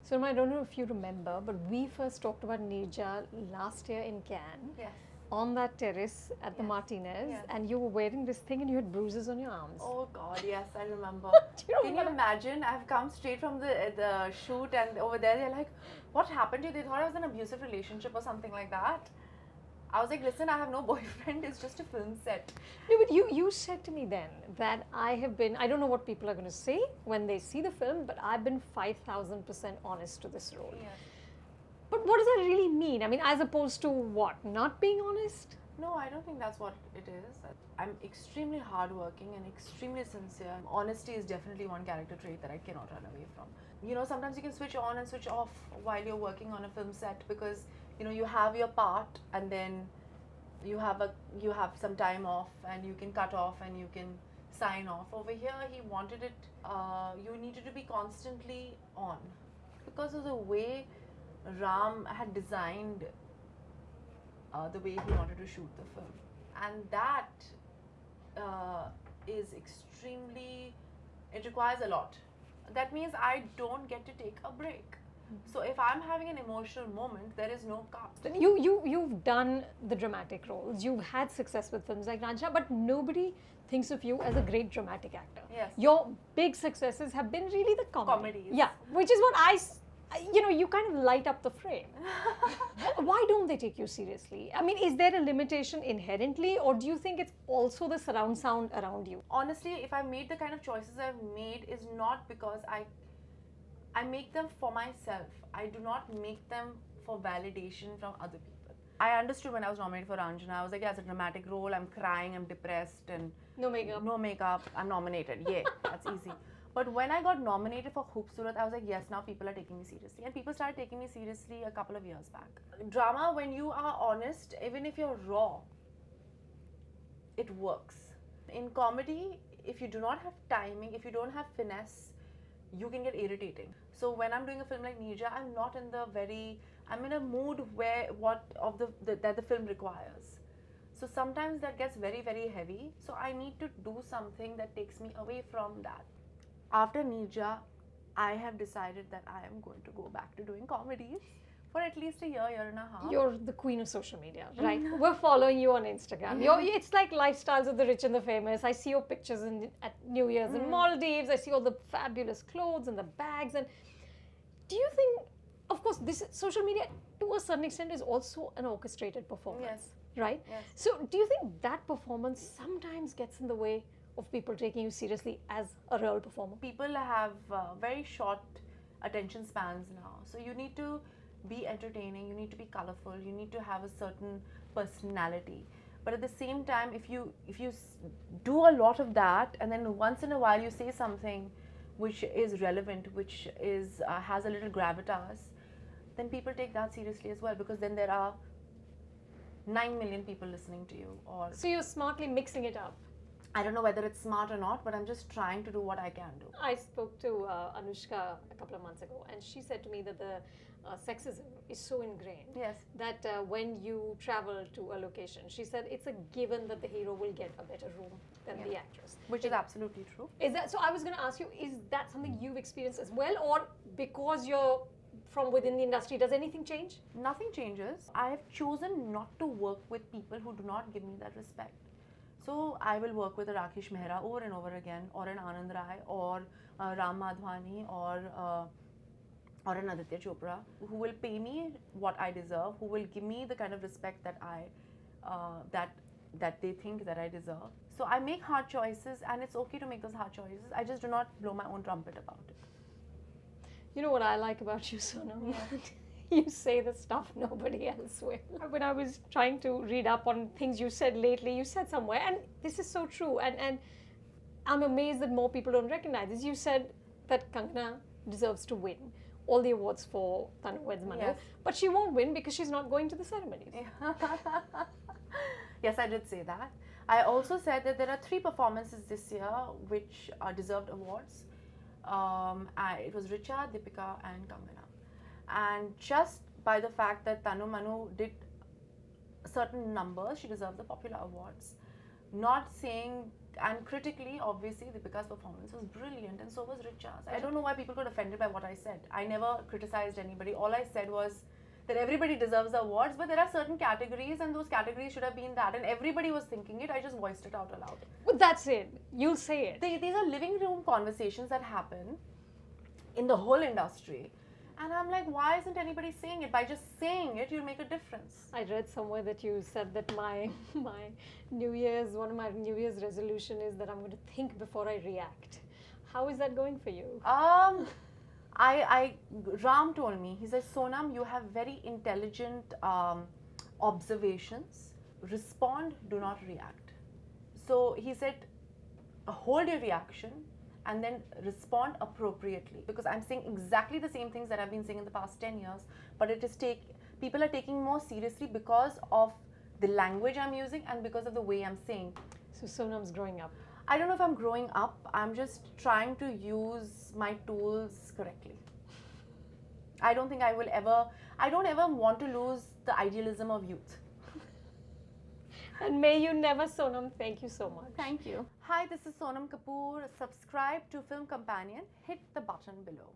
So I don't know if you remember, but we first talked about Nirja last year in Cannes. Yes. On that terrace at the Martinez, Yes. and you were wearing this thing and you had bruises on your arms. Oh God, yes, I remember. Do you Can you remember? imagine? I've come straight from the shoot, and over there they're like, "What happened to you?" They thought I was in an abusive relationship or something like that. I was like, "Listen, I have no boyfriend. It's just a film set." No, but you said to me then that I have been, I don't know what people are going to say when they see the film, but I've been 5,000% honest to this role. Yes. But what does that really mean? I mean, as opposed to what? Not being honest? No, I don't think that's what it is. I'm extremely hardworking and extremely sincere. Honesty is definitely one character trait that I cannot run away from. You know, sometimes you can switch on and switch off while you're working on a film set because you know you have your part and then you have some time off and you can cut off and you can sign off. Over here, he wanted it. You needed to be constantly on because of the way Ram had designed the way he wanted to shoot the film, and that is extremely. It requires a lot. That means I don't get to take a break. So if I'm having an emotional moment, there is no cut. You've done the dramatic roles. You've had success with films like Ranjha, but nobody thinks of you as a great dramatic actor. Yes. Your big successes have been really the Comedies. Yeah, which is what you kind of light up the frame. Why don't they take you seriously? I mean, is there a limitation inherently, or do you think it's also the surround sound around you? Honestly, if I made the kind of choices I've made, is not because I make them for myself. I do not make them for validation from other people. I understood when I was nominated for Ranjana. I was like, yeah, it's a dramatic role. I'm crying, I'm depressed, and No makeup. no makeup. I'm nominated. Yeah, that's easy. But when I got nominated for Khoobsurat, I was like, yes, now people are taking me seriously. And people started taking me seriously a couple of years back. Drama, when you are honest, even if you're raw, it works. In comedy, if you do not have timing, if you don't have finesse, you can get irritating. So when I'm doing a film like Nirja, I'm in a mood where that the film requires. So sometimes that gets very, very heavy. So I need to do something that takes me away from that. After Nirja, I have decided that I am going to go back to doing comedies for at least a year and a half. You're the queen of social media, right? We're following you on Instagram. It's like lifestyles of the rich and the famous. I see your pictures at New Year's in Maldives. I see all the fabulous clothes and the bags. And do you think, of course, this social media to a certain extent is also an orchestrated performance, Yes. right? Yes. So do you think that performance sometimes gets in the way of people taking you seriously as a real performer? People have very short attention spans now. So you need to be entertaining, you need to be colorful, you need to have a certain personality. But at the same time, if you do a lot of that and then once in a while you say something which is relevant, which is has a little gravitas, then people take that seriously as well, because then there are 9 million people listening to you. Or So you're smartly mixing it up. I don't know whether it's smart or not, but I'm just trying to do what I can do. I spoke to Anushka a couple of months ago, and she said to me that the sexism is so ingrained Yes. that when you travel to a location, she said it's a given that the hero will get a better room than the actress. Which is absolutely true. Is that so? I was going to ask you, is that something you've experienced as well, or because you're from within the industry, does anything change? Nothing changes. I have chosen not to work with people who do not give me that respect. So I will work with a Rakesh Mehra over and over again, or an Anand Rai, or Ram Madhwani, or an Aditya Chopra, who will pay me what I deserve, who will give me the kind of respect that that they think that I deserve. So I make hard choices, and it's okay to make those hard choices. I just do not blow my own trumpet about it. You know what I like about you, Sonam? You say the stuff nobody else will. When I was trying to read up on things you said lately, you said somewhere, and this is so true, and I'm amazed that more people don't recognize this. You said that Kangana deserves to win all the awards for Tanu Weds Manu, Yes. but she won't win because she's not going to the ceremonies. Yes, I did say that. I also said that there are 3 performances this year which deserved awards. It was Richa, Deepika, and Kangana. And just by the fact that Tanu Manu did certain numbers, she deserved the popular awards. Not saying And critically, obviously, Deepika's performance was brilliant, and so was Richa's. I don't know why people got offended by what I said. I never criticized anybody. All I said was that everybody deserves the awards, but there are certain categories, and those categories should have been that. And everybody was thinking it. I just voiced it out aloud. Well, that's it. You'll say it. These are living room conversations that happen in the whole industry. And I'm like, why isn't anybody saying it? By just saying it, you'll make a difference. I read somewhere that you said that one of my New Year's resolution is that I'm going to think before I react. How is that going for you? Ram told me, he said, Sonam, you have very intelligent observations. Respond, do not react. So he said, hold your reaction and then respond appropriately, because I'm saying exactly the same things that I've been saying in the past 10 years, but people are taking more seriously because of the language I'm using and because of the way I'm saying. So Sonam's growing up. I don't know if I'm growing up. I'm just trying to use my tools correctly. I don't ever want to lose the idealism of youth. And may you never, Sonam. Thank you so much. Thank you. Hi, this is Sonam Kapoor. Subscribe to Film Companion. Hit the button below.